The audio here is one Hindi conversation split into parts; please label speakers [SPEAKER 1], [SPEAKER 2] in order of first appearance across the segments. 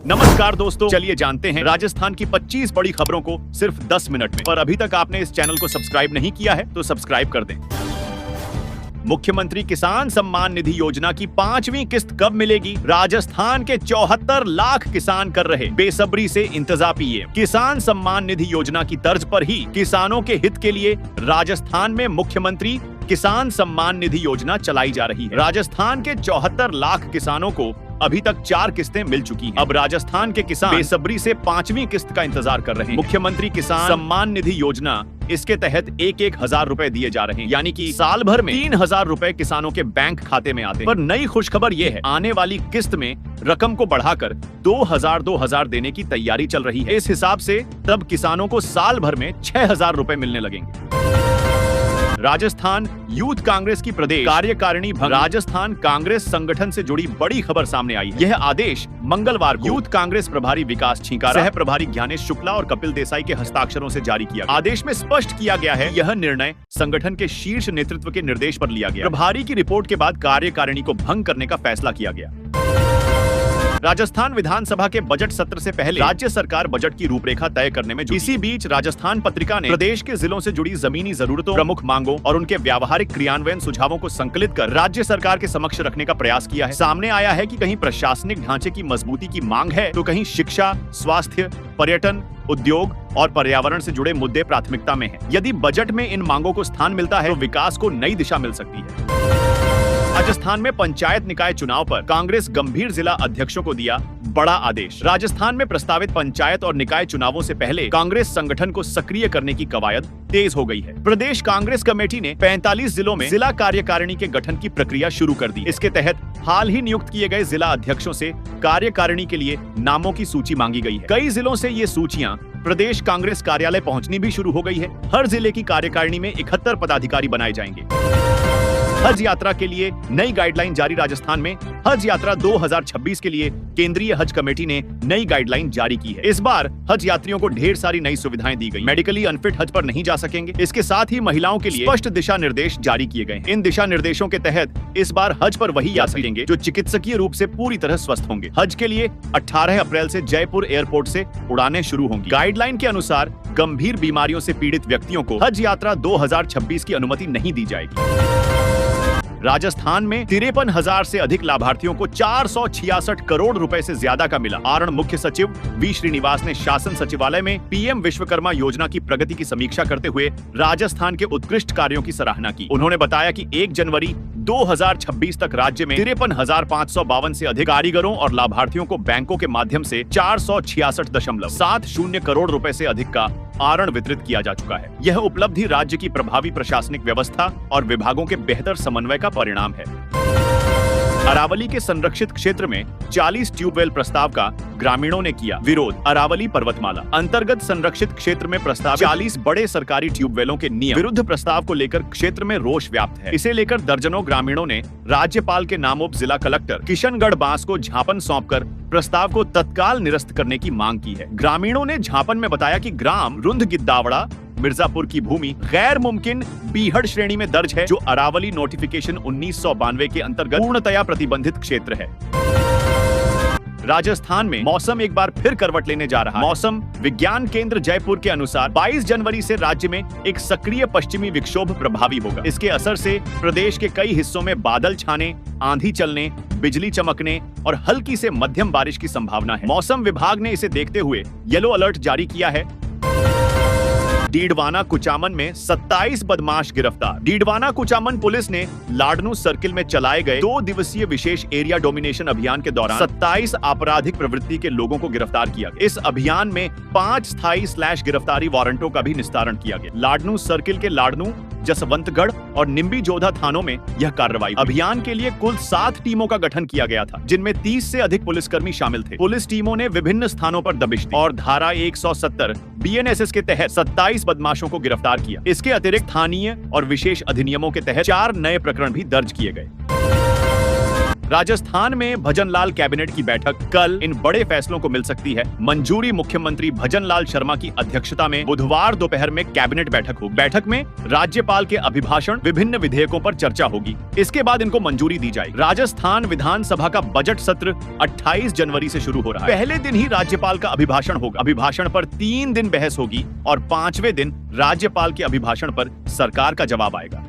[SPEAKER 1] नमस्कार दोस्तों, चलिए जानते हैं राजस्थान की 25 बड़ी खबरों को सिर्फ 10 मिनट में। और अभी तक आपने इस चैनल को सब्सक्राइब नहीं किया है तो सब्सक्राइब कर दें। मुख्यमंत्री किसान सम्मान निधि योजना की 5वीं किस्त कब मिलेगी? राजस्थान के 74 लाख किसान कर रहे बेसब्री से इंतजार पीएम। किसान सम्मान निधि योजना की तर्ज पर ही किसानों के हित के लिए राजस्थान में मुख्यमंत्री किसान सम्मान निधि योजना चलाई जा रही है। राजस्थान के 74 लाख किसानों को अभी तक 4 किस्तें मिल चुकी हैं। अब राजस्थान के किसान बेसब्री से 5वीं किस्त का इंतजार कर रहे हैं। मुख्यमंत्री किसान सम्मान निधि योजना, इसके तहत एक हजार रुपए दिए जा रहे हैं, यानी कि साल भर में 3000 रुपए किसानों के बैंक खाते में आते हैं। पर नई खुशखबर ये है, आने वाली किस्त में रकम को बढ़ाकर 2000 देने की तैयारी चल रही है। इस हिसाब से तब किसानों को साल भर में 6000 रुपए मिलने लगेंगे। राजस्थान यूथ कांग्रेस की प्रदेश कार्यकारिणी भंग। राजस्थान कांग्रेस संगठन से जुड़ी बड़ी खबर सामने आई है। यह आदेश मंगलवार को यूथ कांग्रेस प्रभारी विकास छिंकारा, सह प्रभारी ज्ञानेश शुक्ला और कपिल देसाई के हस्ताक्षरों से जारी किया गया। आदेश में स्पष्ट किया गया है, यह निर्णय संगठन के शीर्ष नेतृत्व के निर्देश पर लिया गया। प्रभारी की रिपोर्ट के बाद कार्यकारिणी को भंग करने का फैसला किया गया। राजस्थान विधानसभा के बजट सत्र से पहले राज्य सरकार बजट की रूपरेखा तय करने में जुटी। इसी बीच राजस्थान पत्रिका ने प्रदेश के जिलों से जुड़ी जमीनी जरूरतों, प्रमुख मांगों और उनके व्यावहारिक क्रियान्वयन सुझावों को संकलित कर राज्य सरकार के समक्ष रखने का प्रयास किया है। सामने आया है कि कहीं प्रशासनिक ढांचे की मजबूती की मांग है, तो कहीं शिक्षा, स्वास्थ्य, पर्यटन, उद्योग और पर्यावरण से जुड़े मुद्दे प्राथमिकता में हैं। यदि बजट में इन मांगों को स्थान मिलता है तो विकास को नई दिशा मिल सकती है। राजस्थान में पंचायत निकाय चुनाव पर कांग्रेस गंभीर जिला अध्यक्षों को दिया बड़ा आदेश। राजस्थान में प्रस्तावित पंचायत और निकाय चुनावों से पहले कांग्रेस संगठन को सक्रिय करने की कवायद तेज हो गई है। प्रदेश कांग्रेस कमेटी ने 45 जिलों में जिला कार्यकारिणी के गठन की प्रक्रिया शुरू कर दी। इसके तहत हाल ही नियुक्त किए गए जिला अध्यक्षों से कार्यकारिणी के लिए नामों की सूची मांगी गई है। कई जिलों से ये सूचियां प्रदेश कांग्रेस कार्यालय पहुंचनी भी शुरू हो गई है। हर जिले की कार्यकारिणी में 71 पदाधिकारी बनाए जाएंगे। हज यात्रा के लिए नई गाइडलाइन जारी। राजस्थान में हज यात्रा 2026 के लिए केंद्रीय हज कमेटी ने नई गाइडलाइन जारी की है। इस बार हज यात्रियों को ढेर सारी नई सुविधाएं दी गई। मेडिकली अनफिट हज पर नहीं जा सकेंगे। इसके साथ ही महिलाओं के लिए स्पष्ट दिशा निर्देश जारी किए गए। इन दिशा निर्देशों के तहत इस बार हज पर वही जा सकेंगे जो चिकित्सकीय रूप से पूरी तरह स्वस्थ होंगे। हज के लिए 18 अप्रैल से जयपुर एयरपोर्ट से उड़ानें शुरू होंगी। गाइडलाइन के अनुसार गंभीर बीमारियों से पीड़ित व्यक्तियों को हज यात्रा 2026 की अनुमति नहीं दी जाएगी। राजस्थान में 53,000 से अधिक लाभार्थियों को 466 करोड़ रुपए से ज्यादा का मिला। आरण मुख्य सचिव वी श्रीनिवास ने शासन सचिवालय में पीएम विश्वकर्मा योजना की प्रगति की समीक्षा करते हुए राजस्थान के उत्कृष्ट कार्यों की सराहना की। उन्होंने बताया कि 1 जनवरी 2026 तक राज्य में 53,552 से अधिक कारीगरों और लाभार्थियों को बैंकों के माध्यम से 466.70 करोड़ रुपए से अधिक का आरण वितरित किया जा चुका है। यह उपलब्धि राज्य की प्रभावी प्रशासनिक व्यवस्था और विभागों के बेहतर समन्वय का परिणाम है। अरावली के संरक्षित क्षेत्र में 40 ट्यूबवेल प्रस्ताव का ग्रामीणों ने किया विरोध। अरावली पर्वतमाला अंतर्गत संरक्षित क्षेत्र में प्रस्ताव 40 बड़े सरकारी ट्यूबवेलों के नियम विरुद्ध प्रस्ताव को लेकर क्षेत्र में रोष व्याप्त है। इसे लेकर दर्जनों ग्रामीणों ने राज्यपाल के नामों जिला कलेक्टर किशनगढ़ बांस को ज्ञापन सौंपकर प्रस्ताव को तत्काल निरस्त करने की मांग की है। ग्रामीणों ने ज्ञापन में बताया कि ग्राम रुंध गिद्दावड़ा मिर्जापुर की भूमि गैर मुमकिन बीहड़ श्रेणी में दर्ज है, जो अरावली नोटिफिकेशन 1992 के अंतर्गत पूर्णतया प्रतिबंधित क्षेत्र है। राजस्थान में मौसम एक बार फिर करवट लेने जा रहा है। मौसम विज्ञान केंद्र जयपुर के अनुसार 22 जनवरी से राज्य में एक सक्रिय पश्चिमी विक्षोभ प्रभावी होगा। इसके असर से प्रदेश के कई हिस्सों में बादल छाने, आंधी चलने, बिजली चमकने और हल्की से मध्यम बारिश की संभावना है। मौसम विभाग ने इसे देखते हुए येलो अलर्ट जारी किया है। डीडवाना कुचामन में 27 बदमाश गिरफ्तार। डीडवाना कुचामन पुलिस ने लाडनू सर्किल में चलाए गए 2 दिवसीय विशेष एरिया डोमिनेशन अभियान के दौरान 27 आपराधिक प्रवृत्ति के लोगों को गिरफ्तार किया गया। इस अभियान में 5 स्थायी / गिरफ्तारी वारंटों का भी निस्तारण किया गया। लाडनू सर्किल के लाडनू, जसवंतगढ़ और निम्बी जोधा थानों में यह कार्रवाई। अभियान के लिए कुल 7 टीमों का गठन किया गया था, जिनमें 30 से अधिक पुलिसकर्मी शामिल थे। पुलिस टीमों ने विभिन्न स्थानों पर दबिश दी और धारा 170 बीएनएसएस के तहत 27 बदमाशों को गिरफ्तार किया। इसके अतिरिक्त स्थानीय और विशेष अधिनियमों के तहत 4 नए प्रकरण भी दर्ज किए गए। राजस्थान में भजनलाल कैबिनेट की बैठक कल। इन बड़े फैसलों को मिल सकती है मंजूरी। मुख्यमंत्री भजनलाल शर्मा की अध्यक्षता में बुधवार दोपहर में कैबिनेट बैठक होगी। बैठक में राज्यपाल के अभिभाषण, विभिन्न विधेयकों पर चर्चा होगी। इसके बाद इनको मंजूरी दी जाएगी। राजस्थान विधानसभा का बजट सत्र 28 जनवरी से शुरू हो रहा है। पहले दिन ही राज्यपाल का अभिभाषण होगा। अभिभाषण पर 3 दिन बहस होगी और 5वें दिन राज्यपाल के अभिभाषण पर सरकार का जवाब आएगा।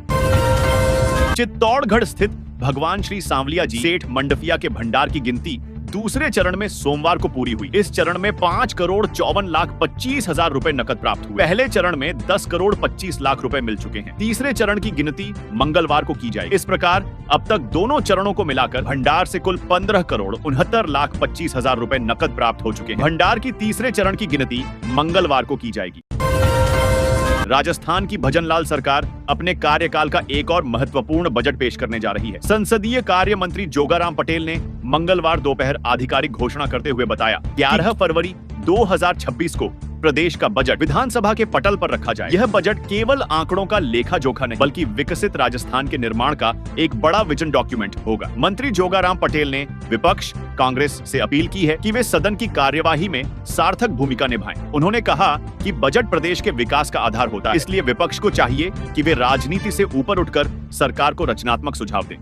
[SPEAKER 1] चित्तौड़गढ़ स्थित भगवान श्री सांवलिया जी सेठ मंडफिया के भंडार की गिनती दूसरे चरण में सोमवार को पूरी हुई। इस चरण में 5,54,25,000 रुपए नकद प्राप्त हुए। पहले चरण में 10,25,00,000 रुपए मिल चुके हैं। तीसरे चरण की गिनती मंगलवार को की जाएगी। इस प्रकार अब तक दोनों चरणों को मिलाकर भंडार से कुल 15,69,25,000 रुपए नकद प्राप्त हो चुके हैं। भंडार की तीसरे चरण की गिनती मंगलवार को की जाएगी। राजस्थान की भजनलाल सरकार अपने कार्यकाल का एक और महत्वपूर्ण बजट पेश करने जा रही है। संसदीय कार्य मंत्री जोगाराम पटेल ने मंगलवार दोपहर आधिकारिक घोषणा करते हुए बताया 11 फरवरी 2026 को प्रदेश का बजट विधानसभा के पटल पर रखा जाए। यह बजट केवल आंकड़ों का लेखा जोखा नहीं, बल्कि विकसित राजस्थान के निर्माण का एक बड़ा विजन डॉक्यूमेंट होगा। मंत्री जोगाराम पटेल ने विपक्ष कांग्रेस से अपील की है कि वे सदन की कार्यवाही में सार्थक भूमिका निभाएं। उन्होंने कहा कि बजट प्रदेश के विकास का आधार होता है, इसलिए विपक्ष को चाहिए कि वे राजनीति से ऊपर उठकर सरकार को रचनात्मक सुझाव दें।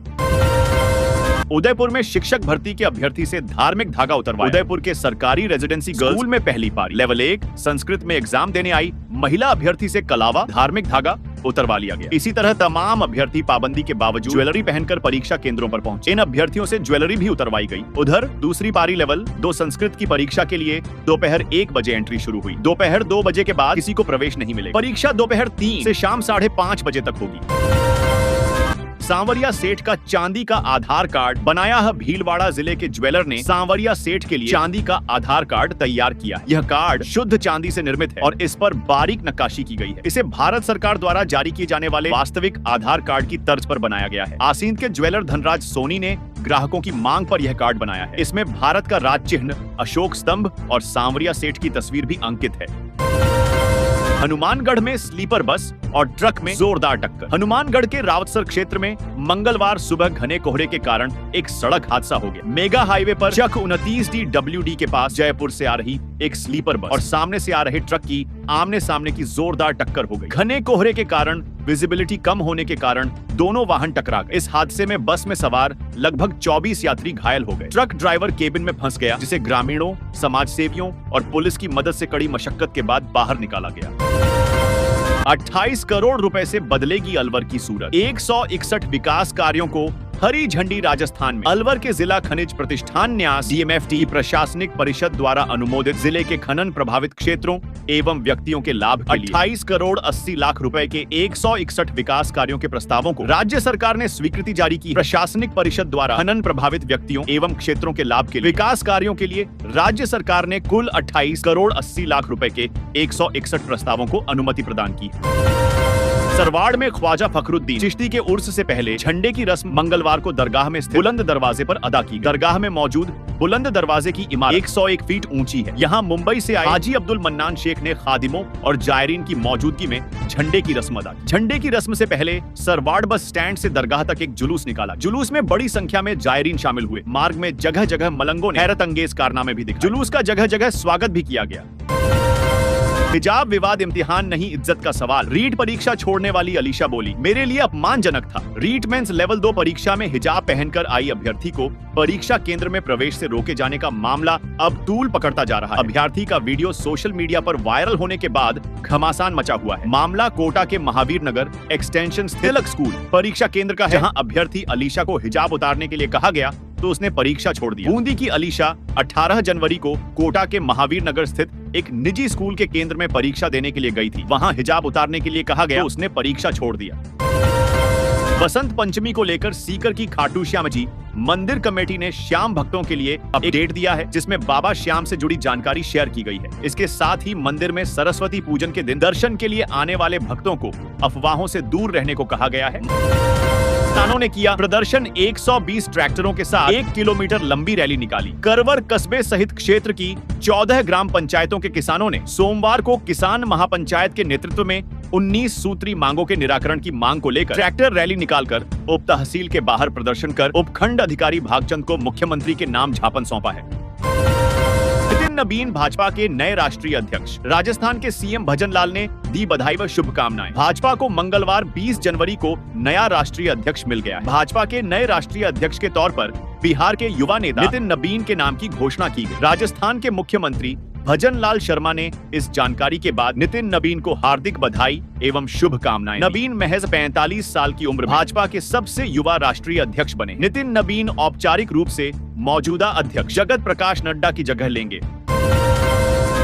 [SPEAKER 1] उदयपुर में शिक्षक भर्ती के अभ्यर्थी से धार्मिक धागा उतरवाया। उदयपुर के सरकारी रेजिडेंसी गर्ल्स स्कूल में पहली पारी लेवल 1 संस्कृत में एग्जाम देने आई महिला अभ्यर्थी से कलावा धार्मिक धागा उतरवा लिया गया। इसी तरह तमाम अभ्यर्थी पाबंदी के बावजूद ज्वेलरी पहनकर परीक्षा केंद्रों पर पहुंचे। इन अभ्यर्थियों से ज्वेलरी भी उतरवाई गई। उधर दूसरी पारी लेवल 2 संस्कृत की परीक्षा के लिए दोपहर 1 बजे एंट्री शुरू हुई। दोपहर 2 बजे के बाद किसी को प्रवेश नहीं मिलेगा। परीक्षा दोपहर 3 से शाम 5:30 बजे तक होगी। सांवरिया सेठ का चांदी का आधार कार्ड बनाया है। भीलवाड़ा जिले के ज्वेलर ने सांवरिया सेठ के लिए चांदी का आधार कार्ड तैयार किया। यह कार्ड शुद्ध चांदी से निर्मित है और इस पर बारीक नक्काशी की गई है। इसे भारत सरकार द्वारा जारी किए जाने वाले वास्तविक आधार कार्ड की तर्ज पर बनाया गया है। आसीन के ज्वेलर धनराज सोनी ने ग्राहकों की मांग पर यह कार्ड बनाया है। इसमें भारत का राज चिन्ह, अशोक स्तंभ और सांवरिया सेठ की तस्वीर भी अंकित है। हनुमानगढ़ में स्लीपर बस और ट्रक में जोरदार टक्कर। हनुमानगढ़ के रावतसर क्षेत्र में मंगलवार सुबह घने कोहरे के कारण एक सड़क हादसा हो गया। मेगा हाईवे पर चक 29D के पास जयपुर से आ रही एक स्लीपर बस और सामने से आ रहे ट्रक की आमने सामने की जोरदार टक्कर हो गई। घने कोहरे के कारण विजिबिलिटी कम होने के कारण दोनों वाहन टकरा गए। इस हादसे में बस में सवार लगभग 24 यात्री घायल हो गए। ट्रक ड्राइवर केबिन में फंस गया, जिसे ग्रामीणों, समाज सेवियों और पुलिस की मदद से कड़ी मशक्कत के बाद बाहर निकाला गया। 28 करोड़ रुपए से बदलेगी अलवर की सूरत। 161 विकास कार्यों को हरी झंडी। राजस्थान में अलवर के जिला खनिज प्रतिष्ठान न्यास DMFT प्रशासनिक परिषद द्वारा अनुमोदित जिले के खनन प्रभावित क्षेत्रों एवं व्यक्तियों के लाभ के लिए 28 करोड़ 80 लाख रुपए के 161 विकास कार्यों के प्रस्तावों को राज्य सरकार ने स्वीकृति जारी की। प्रशासनिक परिषद द्वारा खनन प्रभावित व्यक्तियों एवं क्षेत्रों के लाभ के लिए विकास कार्यों के लिए राज्य सरकार ने कुल 28 करोड़ 80 लाख रुपए के 161 प्रस्तावों को अनुमति प्रदान की। सरवाड़ में ख्वाजा फखरुद्दीन चिश्ती के उर्स से पहले झंडे की रस्म मंगलवार को दरगाह में स्थित बुलंद दरवाजे पर अदा की। दरगाह में मौजूद बुलंद दरवाजे की इमारत 101 फीट ऊंची है। यहाँ मुंबई से आए हाजी अब्दुल मन्नान शेख ने खादिमों और जायरीन की मौजूदगी में झंडे की रस्म अदा की। झंडे की रस्म से पहले सरवाड़ बस स्टैंड से दरगाह तक एक जुलूस निकाला। जुलूस में बड़ी संख्या में जायरीन शामिल हुए। मार्ग में जगह जगह मलंगों ने हैरत अंगेज कारनामे भी दिखाए। जुलूस का जगह जगह स्वागत भी किया गया। हिजाब विवाद इम्तिहान नहीं इज्जत का सवाल। रीट परीक्षा छोड़ने वाली अलीशा बोली, मेरे लिए अपमानजनक था। रीट मेंस लेवल 2 परीक्षा में हिजाब पहनकर आई अभ्यर्थी को परीक्षा केंद्र में प्रवेश से रोके जाने का मामला अब तूल पकड़ता जा रहा है। अभ्यर्थी का वीडियो सोशल मीडिया पर वायरल होने के बाद घमासान मचा हुआ है। मामला कोटा के महावीर नगर एक्सटेंशन तिलक स्कूल परीक्षा केंद्र का है, जहां अभ्यर्थी अलीशा को हिजाब उतारने के लिए कहा गया तो उसने परीक्षा छोड़ दिया। बूंदी की अलीशा 18 जनवरी को कोटा के महावीर नगर स्थित एक निजी स्कूल के केंद्र में परीक्षा देने के लिए गई थी। वहां हिजाब उतारने के लिए कहा गया तो उसने परीक्षा छोड़ दिया। बसंत पंचमी को लेकर सीकर की खाटू श्याम जी मंदिर कमेटी ने श्याम भक्तों के लिए अपडेट दिया है, जिसमें बाबा श्याम से जुड़ी जानकारी शेयर की गई है। इसके साथ ही मंदिर में सरस्वती पूजन के दिन दर्शन के लिए आने वाले भक्तों को अफवाहों से दूर रहने को कहा गया है। किसानों ने किया प्रदर्शन। 120 ट्रैक्टरों के साथ 1 किलोमीटर लंबी रैली निकाली। करवर कस्बे सहित क्षेत्र की 14 ग्राम पंचायतों के किसानों ने सोमवार को किसान महापंचायत के नेतृत्व में 19 सूत्री मांगों के निराकरण की मांग को लेकर ट्रैक्टर रैली निकालकर उप तहसील के बाहर प्रदर्शन कर उपखंड अधिकारी भागचंद को मुख्यमंत्री के नाम ज्ञापन सौंपा है। नितिन नबीन भाजपा के नए राष्ट्रीय अध्यक्ष। राजस्थान के सीएम भजन लाल ने दी बधाई व शुभकामनाएं। भाजपा को मंगलवार 20 जनवरी को नया राष्ट्रीय अध्यक्ष मिल गया है। भाजपा के नए राष्ट्रीय अध्यक्ष के तौर पर बिहार के युवा नेता नितिन नबीन के नाम की घोषणा की गई। राजस्थान के मुख्यमंत्री भजन लाल शर्मा ने इस जानकारी के बाद नितिन नबीन को हार्दिक बधाई एवं शुभकामनाएं। नबीन महज 45 साल की उम्र में भाजपा के सबसे युवा राष्ट्रीय अध्यक्ष बने। नितिन नबीन औपचारिक रूप से मौजूदा अध्यक्ष जगत प्रकाश नड्डा की जगह लेंगे।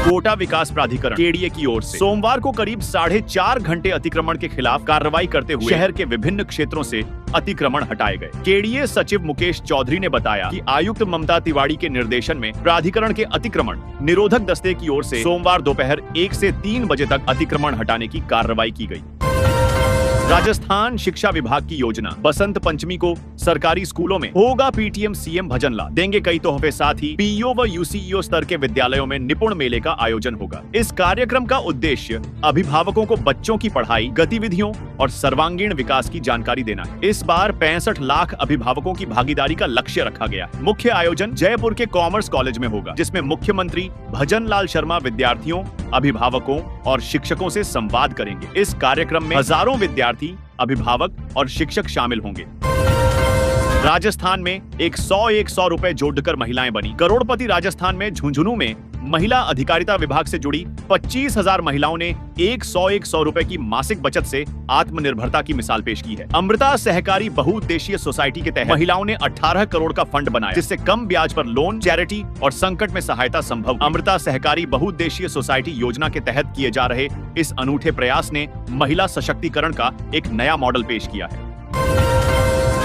[SPEAKER 1] कोटा विकास प्राधिकरण केडीए की ओर से सोमवार को करीब 4.5 घंटे अतिक्रमण के खिलाफ कार्रवाई करते हुए शहर के विभिन्न क्षेत्रों से अतिक्रमण हटाए गए। केडीए सचिव मुकेश चौधरी ने बताया कि आयुक्त ममता तिवारी के निर्देशन में प्राधिकरण के अतिक्रमण निरोधक दस्ते की ओर से सोमवार दोपहर 1 से 3 बजे तक अतिक्रमण हटाने की कार्रवाई की गई। राजस्थान शिक्षा विभाग की योजना बसंत पंचमी को सरकारी स्कूलों में होगा पीटीएम सीएम भजन लाल देंगे कई तोहफे। साथ ही पीईओ व यूसीईओ स्तर के विद्यालयों में निपुण मेले का आयोजन होगा। इस कार्यक्रम का उद्देश्य अभिभावकों को बच्चों की पढ़ाई, गतिविधियों और सर्वांगीण विकास की जानकारी देना है। इस बार 65 लाख अभिभावकों की भागीदारी का लक्ष्य रखा गया है। मुख्य आयोजन जयपुर के कॉमर्स कॉलेज में होगा, जिसमें मुख्यमंत्री भजन लाल शर्मा विद्यार्थियों, अभिभावकों और शिक्षकों से संवाद करेंगे। इस कार्यक्रम में हजारों विद्यार्थी, अभिभावक और शिक्षक शामिल होंगे। राजस्थान में 100 रुपए जोड़कर महिलाएं बनी करोड़पति। राजस्थान में झुंझुनू में महिला अधिकारिता विभाग से जुड़ी 25,000 महिलाओं ने 100 रुपए की मासिक बचत से आत्मनिर्भरता की मिसाल पेश की है। अमृता सहकारी बहुउद्देशीय सोसाइटी के तहत महिलाओं ने 18 करोड़ का फंड बनाया, जिससे कम ब्याज पर लोन, चैरिटी और संकट में सहायता संभव। अमृता सहकारी बहुउद्देशीय सोसाइटी योजना के तहत किए जा रहे इस अनूठे प्रयास ने महिला सशक्तिकरण का एक नया मॉडल पेश किया है।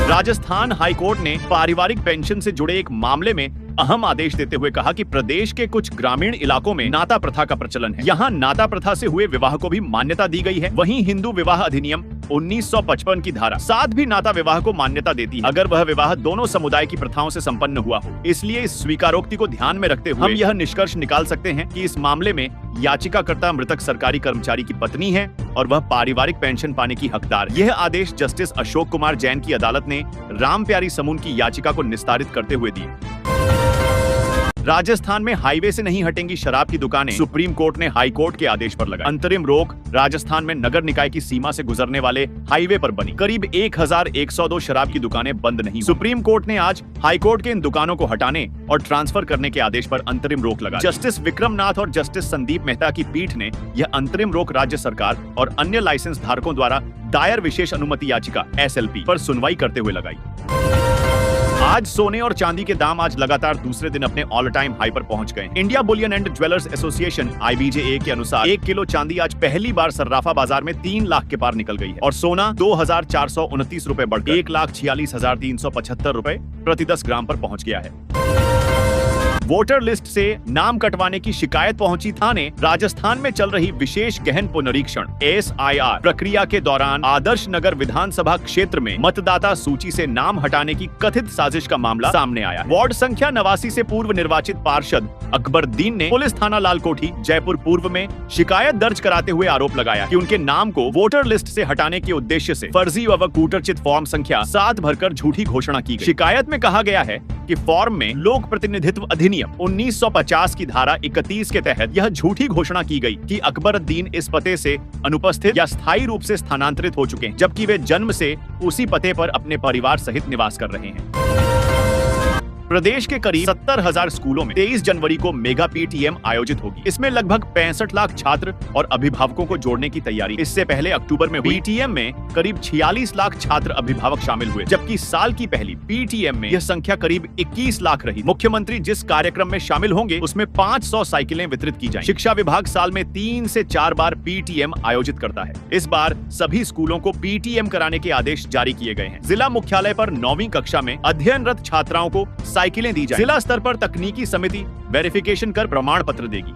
[SPEAKER 1] राजस्थान हाईकोर्ट ने पारिवारिक पेंशन से जुड़े एक मामले में अहम आदेश देते हुए कहा कि प्रदेश के कुछ ग्रामीण इलाकों में नाता प्रथा का प्रचलन है। यहाँ नाता प्रथा से हुए विवाह को भी मान्यता दी गई है। वहीं हिंदू विवाह अधिनियम 1955 की धारा 7 भी नाता विवाह को मान्यता देती है, अगर वह विवाह दोनों समुदाय की प्रथाओं से संपन्न हुआ हो। इसलिए इस स्वीकारोक्ति को ध्यान में रखते हुए हम यह निष्कर्ष निकाल सकते हैं कि इस मामले में याचिकाकर्ता मृतक सरकारी कर्मचारी की पत्नी है और वह पारिवारिक पेंशन पाने की हकदार है। यह आदेश जस्टिस अशोक कुमार जैन की अदालत ने राम प्यारी समून की याचिका को निस्तारित करते हुए दी। राजस्थान में हाईवे से नहीं हटेंगी शराब की दुकानें, सुप्रीम कोर्ट ने हाई कोर्ट के आदेश पर लगाई अंतरिम रोक। राजस्थान में नगर निकाय की सीमा से गुजरने वाले हाईवे पर बनी करीब 1102 शराब की दुकानें बंद नहीं। सुप्रीम कोर्ट ने आज हाई कोर्ट के इन दुकानों को हटाने और ट्रांसफर करने के आदेश पर अंतरिम रोक लगाई। जस्टिस विक्रम नाथ और जस्टिस संदीप मेहता की पीठ ने यह अंतरिम रोक राज्य सरकार और अन्य लाइसेंस धारकों द्वारा दायर विशेष अनुमति याचिका SLP पर सुनवाई करते हुए लगाई। आज सोने और चांदी के दाम आज लगातार दूसरे दिन अपने ऑल टाइम हाई पर पहुंच गए। India Boolean and jewellers association IBJA के अनुसार 1 किलो चांदी आज पहली बार सर्राफा बाजार में 3 लाख के पार निकल गई है और सोना 2,429 रुपए बढ़कर 1,46,375 रुपए प्रति 10 ग्राम पर पहुंच गया है। वोटर लिस्ट से नाम कटवाने की शिकायत पहुंची थाने। राजस्थान में चल रही विशेष गहन पुनरीक्षण SIR प्रक्रिया के दौरान आदर्श नगर विधानसभा क्षेत्र में मतदाता सूची से नाम हटाने की कथित साजिश का मामला सामने आया। वार्ड संख्या 89 से पूर्व निर्वाचित पार्षद अकबरदीन ने पुलिस थाना लालकोठी जयपुर पूर्व में शिकायत दर्ज कराते हुए आरोप लगाया कि उनके नाम को वोटर लिस्ट से हटाने के उद्देश्य से फर्जी व कूटरचित फॉर्म संख्या 7 भरकर झूठी घोषणा की गई। शिकायत में कहा गया है कि फॉर्म में लोक प्रतिनिधित्व अधिनियम 1950 की धारा 31 के तहत यह झूठी घोषणा की गई कि अकबरउद्दीन इस पते से अनुपस्थित या स्थायी रूप से स्थानांतरित हो चुके हैं, जबकि वे जन्म से उसी पते पर अपने परिवार सहित निवास कर रहे हैं। प्रदेश के करीब 70,000 स्कूलों में 23 जनवरी को मेगा PTM आयोजित होगी। इसमें लगभग 65 लाख छात्र और अभिभावकों को जोड़ने की तैयारी। इससे पहले अक्टूबर में हुई PTM में करीब 46 लाख छात्र अभिभावक शामिल हुए, जबकि साल की पहली PTM में यह संख्या करीब 21 लाख रही। मुख्यमंत्री जिस कार्यक्रम में शामिल होंगे उसमें 500 साइकिलें वितरित की जाएंगी। शिक्षा विभाग साल में 3 से 4 बार PTM आयोजित करता है। इस बार सभी स्कूलों को PTM कराने के आदेश जारी किए गए हैं। जिला मुख्यालय पर 9वीं कक्षा में अध्ययनरत छात्राओं को साइकिलें दी जाए। जिला स्तर पर तकनीकी समिति वेरिफिकेशन कर प्रमाण पत्र देगी।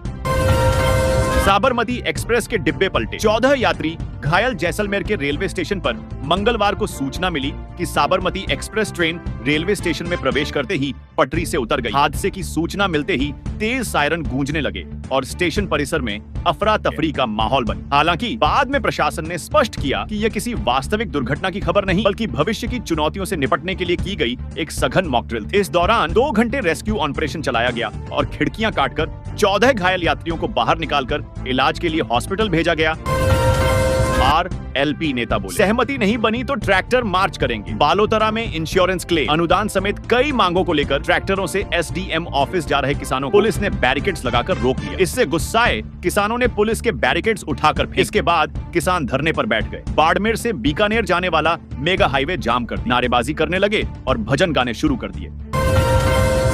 [SPEAKER 1] साबरमती एक्सप्रेस के डिब्बे पलटे, 14 यात्री घायल जैसलमेर के रेलवे स्टेशन पर मंगलवार को सूचना मिली कि Sabarmati express train railway station में प्रवेश करते ही पटरी से उतर गई। हादसे की सूचना मिलते ही तेज सायरन गूंजने लगे और स्टेशन परिसर में अफरा तफरी का माहौल बना। हालांकि बाद में प्रशासन ने स्पष्ट किया कि यह किसी वास्तविक दुर्घटना की खबर नहीं, बल्कि भविष्य की चुनौतियों से निपटने के लिए की गई एक सघन मॉक ड्रिल थी। इस दौरान 2 घंटे रेस्क्यू ऑपरेशन चलाया गया और खिड़कियां काटकर 14 घायल यात्रियों को बाहर निकालकर इलाज के लिए हॉस्पिटल भेजा गया। RLP नेता बोले, सहमति नहीं बनी तो ट्रैक्टर मार्च करेंगे। बालोतरा में इंश्योरेंस क्लेम, अनुदान समेत कई मांगों को लेकर ट्रैक्टरों से SDM ऑफिस जा रहे किसानों को पुलिस ने बैरिकेड्स लगाकर रोक लिया। इससे गुस्साए किसानों ने पुलिस के बैरिकेड्स उठाकर फेंके। इसके बाद किसान धरने पर बैठ गए। बाड़मेर से बीकानेर जाने वाला मेगा हाईवे जाम कर नारेबाजी करने लगे और भजन गाने शुरू कर दिए।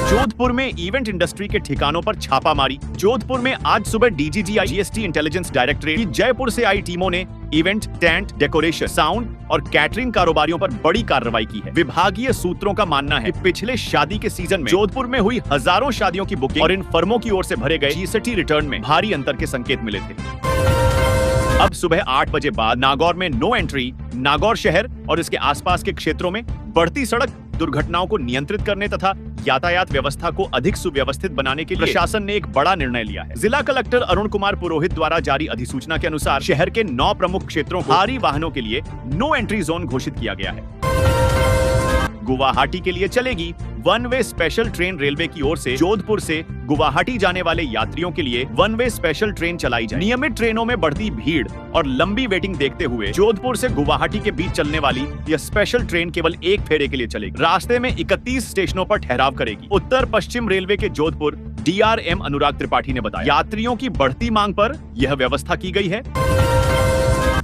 [SPEAKER 1] जोधपुर में इवेंट इंडस्ट्री के ठिकानों पर छापामारी। जोधपुर में आज सुबह DGGI GST इंटेलिजेंस डायरेक्टरेट की जयपुर से आई टीमों ने इवेंट, टेंट, डेकोरेशन, साउंड और कैटरिंग कारोबारियों पर बड़ी कार्रवाई की है। विभागीय सूत्रों का मानना है कि पिछले शादी के सीजन में जोधपुर में हुई हजारों शादियों की बुकिंग और इन फर्मों की ओर से भरे गए GST रिटर्न में भारी अंतर के संकेत मिले थे। अब सुबह 8 बजे बाद नागौर में नो एंट्री, नागौर शहर और इसके आसपास के क्षेत्रों में बढ़ती सड़क दुर्घटनाओं को नियंत्रित करने तथा यातायात व्यवस्था को अधिक सुव्यवस्थित बनाने के लिए प्रशासन ने एक बड़ा निर्णय लिया है। जिला कलेक्टर अरुण कुमार पुरोहित द्वारा जारी अधिसूचना के अनुसार शहर के 9 प्रमुख क्षेत्रों को भारी वाहनों के लिए नो एंट्री जोन घोषित किया गया है। गुवाहाटी के लिए चलेगी 1 वे स्पेशल ट्रेन। रेलवे की ओर से जोधपुर से गुवाहाटी जाने वाले यात्रियों के लिए 1 वे स्पेशल ट्रेन चलाई जाए। नियमित ट्रेनों में बढ़ती भीड़ और लंबी वेटिंग देखते हुए जोधपुर से गुवाहाटी के बीच चलने वाली यह स्पेशल ट्रेन केवल एक फेरे के लिए चलेगी। रास्ते में 31 स्टेशनों पर ठहराव करेगी। उत्तर पश्चिम रेलवे के जोधपुर DRM अनुराग त्रिपाठी ने बताया, यात्रियों की बढ़ती मांग पर यह व्यवस्था की गई है।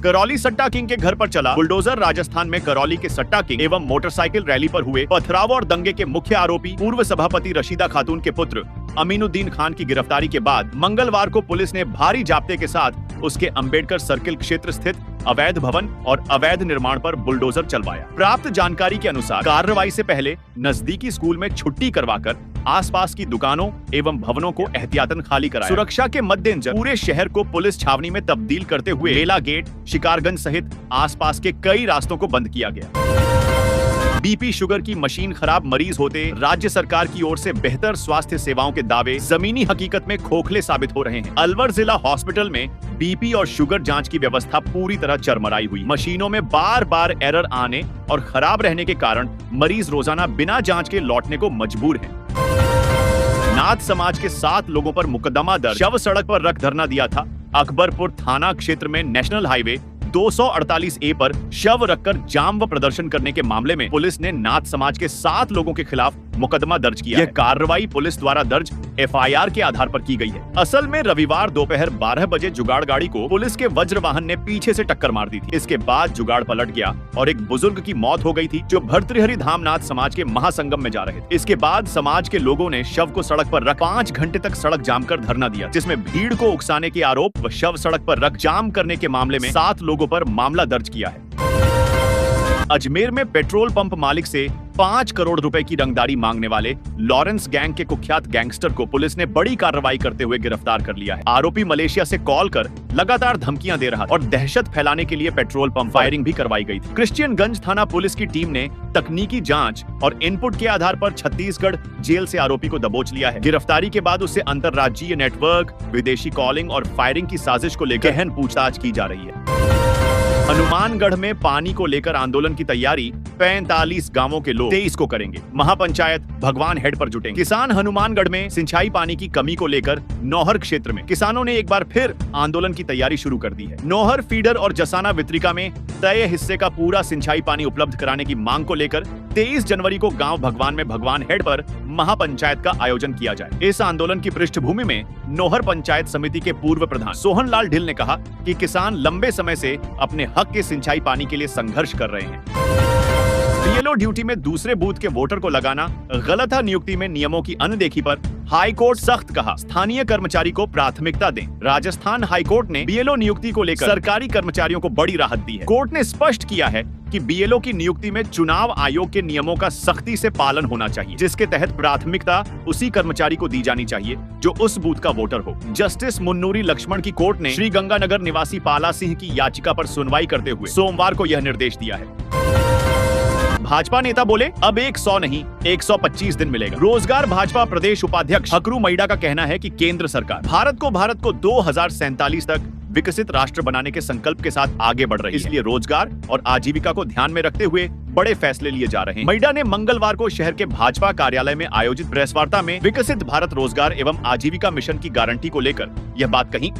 [SPEAKER 1] करौली सट्टा किंग के घर पर चला बुलडोजर। राजस्थान में करौली के सट्टा किंग एवं मोटरसाइकिल रैली पर हुए पथराव और दंगे के मुख्य आरोपी पूर्व सभापति रशीदा खातून के पुत्र अमीनुद्दीन खान की गिरफ्तारी के बाद मंगलवार को पुलिस ने भारी जाब्ते के साथ उसके अंबेडकर सर्किल क्षेत्र स्थित अवैध भवन और अवैध निर्माण पर बुलडोजर चलवाया। प्राप्त जानकारी के अनुसार कार्रवाई से पहले नजदीकी स्कूल में छुट्टी करवाकर आसपास की दुकानों एवं भवनों को एहतियातन खाली कराया। सुरक्षा के मद्देनजर पूरे शहर को पुलिस छावनी में तब्दील करते हुए मेला गेट, शिकारगंज सहित आसपास के कई रास्तों को बंद किया गया। BP शुगर की मशीन खराब मरीज होते राज्य सरकार की ओर से बेहतर स्वास्थ्य सेवाओं के दावे जमीनी हकीकत में खोखले साबित हो रहे हैं। अलवर जिला हॉस्पिटल में BP और शुगर जांच की व्यवस्था पूरी तरह चरमराई हुई। मशीनों में बार बार एरर आने और खराब रहने के कारण मरीज रोजाना बिना जांच के लौटने को मजबूर हैं। नाथ समाज के 7 लोगों पर मुकदमा दर्ज। शव सड़क पर रख धरना दिया था। अकबरपुर थाना क्षेत्र में नेशनल हाईवे 248A पर शव रखकर जाम व प्रदर्शन करने के मामले में पुलिस ने नाथ समाज के 7 लोगों के खिलाफ मुकदमा दर्ज किया। यह कार्रवाई पुलिस द्वारा दर्ज FIR के आधार पर की गई है। असल में रविवार दोपहर 12 बजे जुगाड़ गाड़ी को पुलिस के वज्र वाहन ने पीछे से टक्कर मार दी थी। इसके बाद जुगाड़ पलट गया और एक बुजुर्ग की मौत हो गई थी जो भर्तृहरि धाम नाथ समाज के महासंगम में जा रहे थे। इसके बाद समाज के लोगों ने शव को सड़क पर रख 5 घंटे तक सड़क जाम कर धरना दिया, जिसमें भीड़ को उकसाने के आरोप व शव सड़क पर रख जाम करने के मामले में 7 लोगों पर मामला दर्ज किया है। अजमेर में पेट्रोल पंप मालिक से 5 करोड़ रुपए की रंगदारी मांगने वाले लॉरेंस गैंग के कुख्यात गैंगस्टर को पुलिस ने बड़ी कार्रवाई करते हुए गिरफ्तार कर लिया है। आरोपी मलेशिया से कॉल कर लगातार धमकियां दे रहा था और दहशत फैलाने के लिए पेट्रोल पंप फायरिंग भी करवाई गई थी। क्रिश्चियनगंज थाना पुलिस की टीम ने तकनीकी जांच और इनपुट के आधार पर छत्तीसगढ़ जेल से आरोपी को दबोच लिया है। गिरफ्तारी के बाद उससे अंतर्राज्यीय नेटवर्क, विदेशी कॉलिंग और फायरिंग की साजिश को लेकर गहन पूछताछ की जा रही है। हनुमानगढ़ में पानी को लेकर आंदोलन की तैयारी 45 गांवों के लोग 23 को करेंगे। महापंचायत भगवान हेड पर जुटेंगे। किसान हनुमानगढ़ में सिंचाई पानी की कमी को लेकर नौहर क्षेत्र में किसानों ने एक बार फिर आंदोलन की तैयारी शुरू कर दी है। नौहर फीडर और जसाना वितरिका में तय हिस्से का पूरा सिंचाई पानी उपलब्ध कराने की मांग को लेकर 23 जनवरी को गांव भगवान में भगवान हेड पर महापंचायत का आयोजन किया जाए। इस आंदोलन की पृष्ठभूमि में नौहर पंचायत समिति के पूर्व प्रधान सोहन लाल ढिल ने कहा कि किसान लंबे समय से अपने हक के सिंचाई पानी के लिए संघर्ष कर रहे हैं। BLO ड्यूटी में दूसरे बूथ के वोटर को लगाना गलत है। नियुक्ति में नियमों की अनदेखी पर हाई कोर्ट सख्त कहा, स्थानीय कर्मचारी को प्राथमिकता दें। राजस्थान हाई कोर्ट ने BLO नियुक्ति को लेकर सरकारी कर्मचारियों को बड़ी राहत दी है। कोर्ट ने स्पष्ट किया है कि बीएलओ की नियुक्ति में चुनाव आयोग के नियमों का सख्ती से पालन होना चाहिए, जिसके तहत प्राथमिकता उसी कर्मचारी को दी जानी चाहिए जो उस बूथ का वोटर हो। जस्टिस मुन्नूरी लक्ष्मण की कोर्ट ने श्री गंगानगर निवासी पाला सिंह की याचिका पर सुनवाई करते हुए सोमवार को यह निर्देश दिया है। भाजपा नेता बोले, अब 100 नहीं 125 दिन मिलेगा। रोजगार भाजपा प्रदेश उपाध्यक्ष हकरू मैडा का कहना है कि केंद्र सरकार भारत को 2047 तक विकसित राष्ट्र बनाने के संकल्प के साथ आगे बढ़ रही है, इसलिए रोजगार और आजीविका को ध्यान में रखते हुए बड़े फैसले लिए जा रहे हैं। मैडा ने मंगलवार को शहर के भाजपा कार्यालय में आयोजित प्रेस वार्ता में विकसित भारत रोजगार एवं आजीविका मिशन की गारंटी को लेकर यह बात कही।